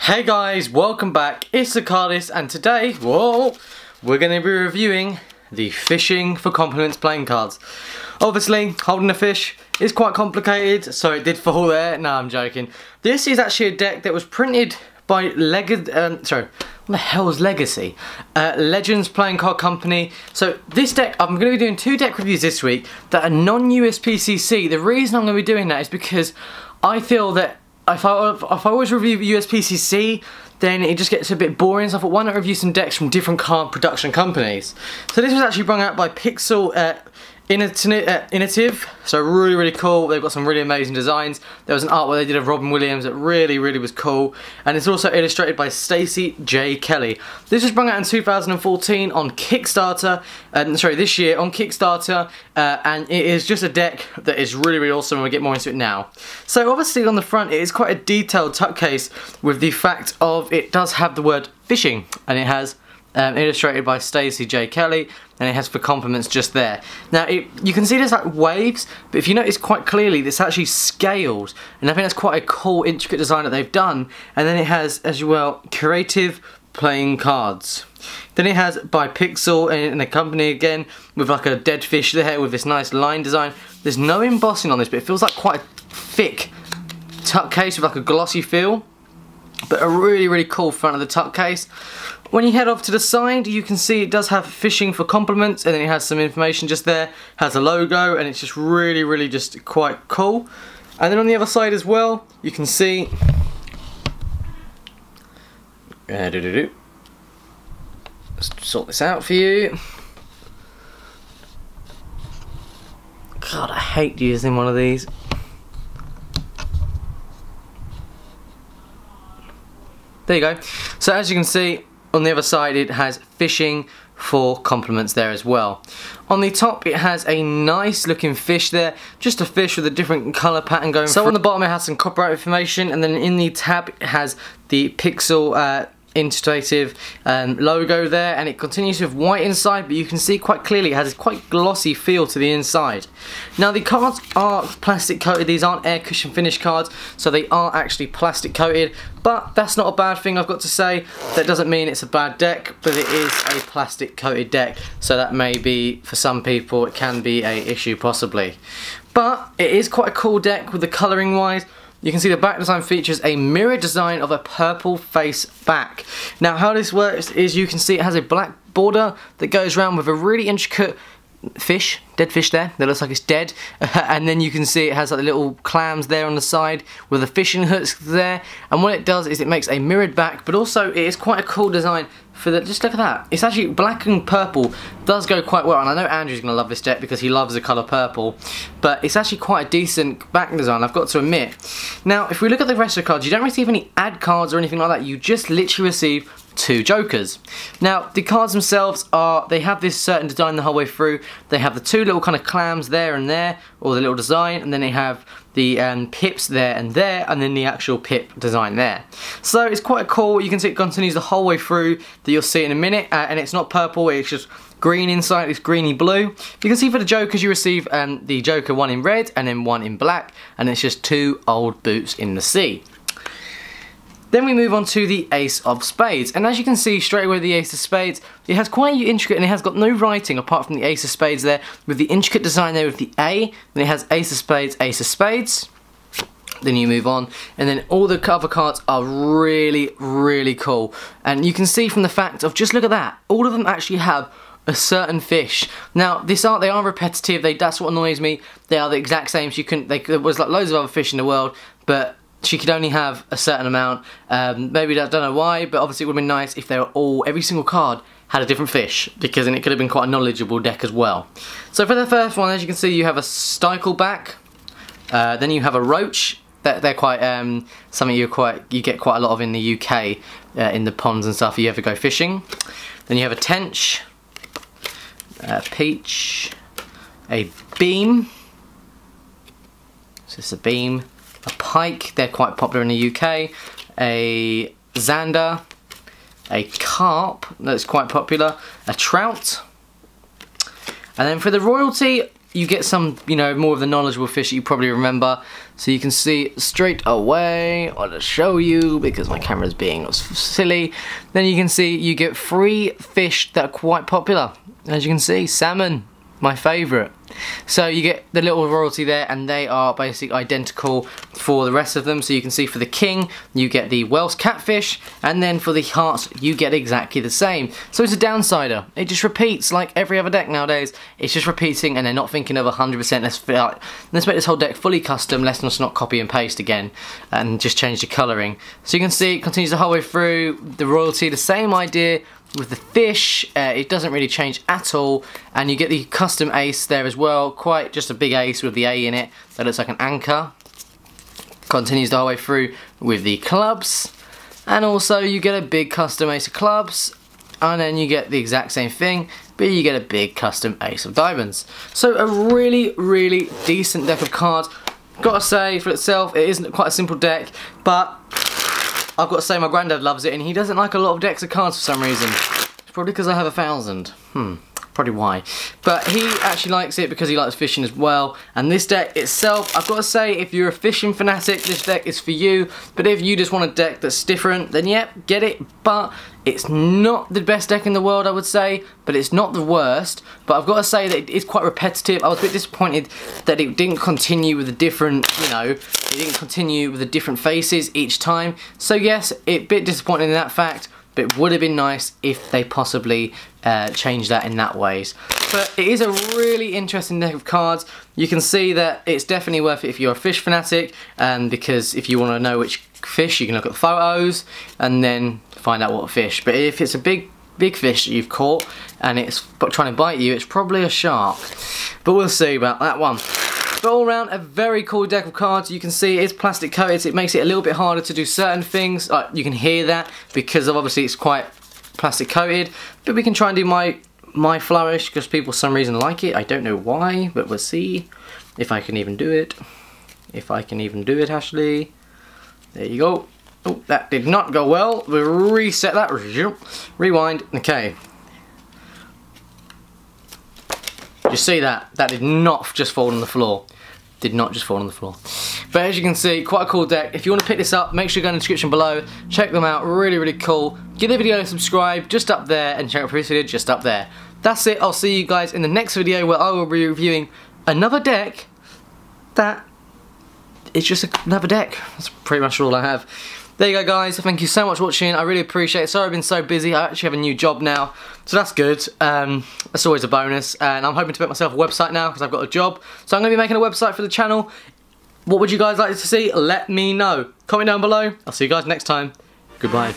Hey guys, welcome back. It's Zacardis, and today, we're going to be reviewing the Fishing for Compliments playing cards. Obviously, holding a fish is quite complicated, so it did fall there. No, I'm joking. This is actually a deck that was printed by what the hell is Legacy? Legends Playing Card Company. So this deck, I'm going to be doing 2 deck reviews this week that are non-USPCC. The reason I'm going to be doing that is because I feel that if I always review USPCC, then it just gets a bit boring, so I thought, why not review some decks from different card production companies? So this was actually brought out by Pixel Initiative, so really cool. They've got some really amazing designs. There was an art where they did of Robin Williams that really was cool, and it's also illustrated by Stacey J. Kelly. This was brought out in 2014 on Kickstarter, this year on Kickstarter, and it is just a deck that is really awesome, and we'll get more into it now. So obviously on the front it is quite a detailed tuck case with the fact of it does have the word fishing, and it has illustrated by Stacey J. Kelly, and it has for compliments just there. Now you can see there's like waves, but if you notice quite clearly, it's actually scaled, and I think that's quite a cool, intricate design that they've done. And then it has, as well, creative playing cards. Then it has by Pixel and the company again, with like a dead fish there with this nice line design. There's no embossing on this, but it feels like quite a thick tuck case with like a glossy feel, but a really cool front of the tuck case. When you head off to the side, you can see it does have Fishing for Compliments, and then it has some information just there, has a logo, and it's just really just quite cool. And then on the other side as well, you can see let's sort this out for you. God, I hate using one of these. There you go. So as you can see, on the other side it has Fishing for Compliments there as well. On the top it has a nice looking fish there, just a fish with a different colour pattern going. So on the bottom it has some copyright information, and then in the tab it has the Pixel Intuitive logo there, and it continues with white inside, but you can see quite clearly it has a quite glossy feel to the inside. Now the cards are plastic coated. These aren't air cushion finish cards, so they are actually plastic coated, but that's not a bad thing, I've got to say. That doesn't mean it's a bad deck, but it is a plastic coated deck, so that may be, for some people, it can be a issue possibly. But it is quite a cool deck with the colouring wise. You can see the back design features a mirror design of a purple face back. Now how this works is you can see it has a black border that goes around with a really intricate fish, dead fish there, that looks like it's dead, and then you can see it has like the little clams there on the side with the fishing hooks there, and what it does is it makes a mirrored back, but also it is quite a cool design for the, just look at that, it's actually black and purple, does go quite well, and I know Andrew's going to love this deck because he loves the colour purple, but it's actually quite a decent back design, I've got to admit. Now if we look at the rest of the cards, you don't receive any ad cards or anything like that, you just literally receive 2 jokers. Now the cards themselves are, they have this certain design the whole way through. They have the 2 little kind of clams there and there, or the little design, and then they have the pips there, and then the actual pip design there. So it's quite cool. You can see it continues the whole way through, that you'll see in a minute, and it's not purple, it's just green inside, it's greeny blue. You can see for the jokers you receive the joker, one in red and then one in black, and it's just 2 old boots in the sea. Then we move on to the Ace of Spades, and as you can see straight away, the Ace of Spades, it has quite intricate, and it has got no writing apart from the Ace of Spades there, with the intricate design there with the A, then it has Ace of Spades, Ace of Spades. Then you move on, and then all the cover cards are really cool, and you can see from the fact of, just look at that, all of them actually have a certain fish. Now they are repetitive, that's what annoys me, they are the exact same, so there was like loads of other fish in the world, but she could only have a certain amount. Maybe I don't know why, but obviously it would have been nice if they were every single card had a different fish, because then it could have been quite a knowledgeable deck as well. So for the first one, as you can see, you have a stickleback, then you have a roach. They're quite something you get quite a lot of in the UK, in the ponds and stuff if you ever go fishing. Then you have a tench, a peach, a beam. So it's a beam. A pike, they're quite popular in the UK, a zander, a carp, that's quite popular, a trout, and then for the royalty, you get some, you know, more of the knowledgeable fish that you probably remember. So you can see straight away, I'll just show you because my camera's being silly. Then you can see you get 3 fish that are quite popular. As you can see, salmon, my favourite. So you get the little royalty there, and they are basically identical for the rest of them. So you can see for the king, you get the Welsh catfish, and then for the hearts, you get exactly the same. So it's a downsider. It just repeats like every other deck nowadays. It's just repeating, and they're not thinking of 100%. Let's make this whole deck fully custom. Let's not copy and paste again, and just change the colouring. So you can see it continues the whole way through. The royalty, the same idea. With the fish, it doesn't really change at all, and you get the custom ace there as well, quite just a big ace with the A in it that looks like an anchor. Continues the whole way through with the clubs, and also you get a big custom ace of clubs, and then you get the exact same thing, but you get a big custom ace of diamonds. So a really decent deck of cards. Gotta say, for itself, it isn't quite a simple deck, but I've got to say my granddad loves it, and he doesn't like a lot of decks of cards for some reason. It's probably because I have 1,000. Probably why. But he actually likes it because he likes fishing as well. And this deck itself, I've got to say, if you're a fishing fanatic, this deck is for you. But if you just want a deck that's different, then yeah, get it. But it's not the best deck in the world, I would say. But it's not the worst. But I've got to say that it's quite repetitive. I was a bit disappointed that it didn't continue with the different, you know, it didn't continue with the different faces each time. So yes, a bit disappointed in that fact. But it would have been nice if they possibly changed that in that ways. But it is a really interesting deck of cards. You can see that it's definitely worth it if you're a fish fanatic, because if you want to know which fish, you can look at the photos and then find out what fish. But if it's a big fish that you've caught and it's trying to bite you, it's probably a shark. But we'll see about that one. But all around, a very cool deck of cards. You can see it's plastic coated, so it makes it a little bit harder to do certain things. You can hear that because of obviously it's quite plastic coated. But we can try and do my flourish because people for some reason like it. I don't know why, but we'll see if I can even do it. If I can even do it, Ashley. There you go. Oh, that did not go well. We'll reset that. Rewind. Okay. You see that? That did not just fall on the floor. Did not just fall on the floor. But as you can see, quite a cool deck. If you want to pick this up, make sure you go in the description below. Check them out, really cool. Give the video a subscribe just up there, and check out the previous video just up there. That's it. I'll see you guys in the next video where I will be reviewing another deck that is just another deck. That's pretty much all I have. There you go, guys. Thank you so much for watching. I really appreciate it. Sorry I've been so busy. I actually have a new job now, so that's good. That's always a bonus. And I'm hoping to make myself a website now because I've got a job. So I'm going to be making a website for the channel. What would you guys like to see? Let me know. Comment down below. I'll see you guys next time. Goodbye.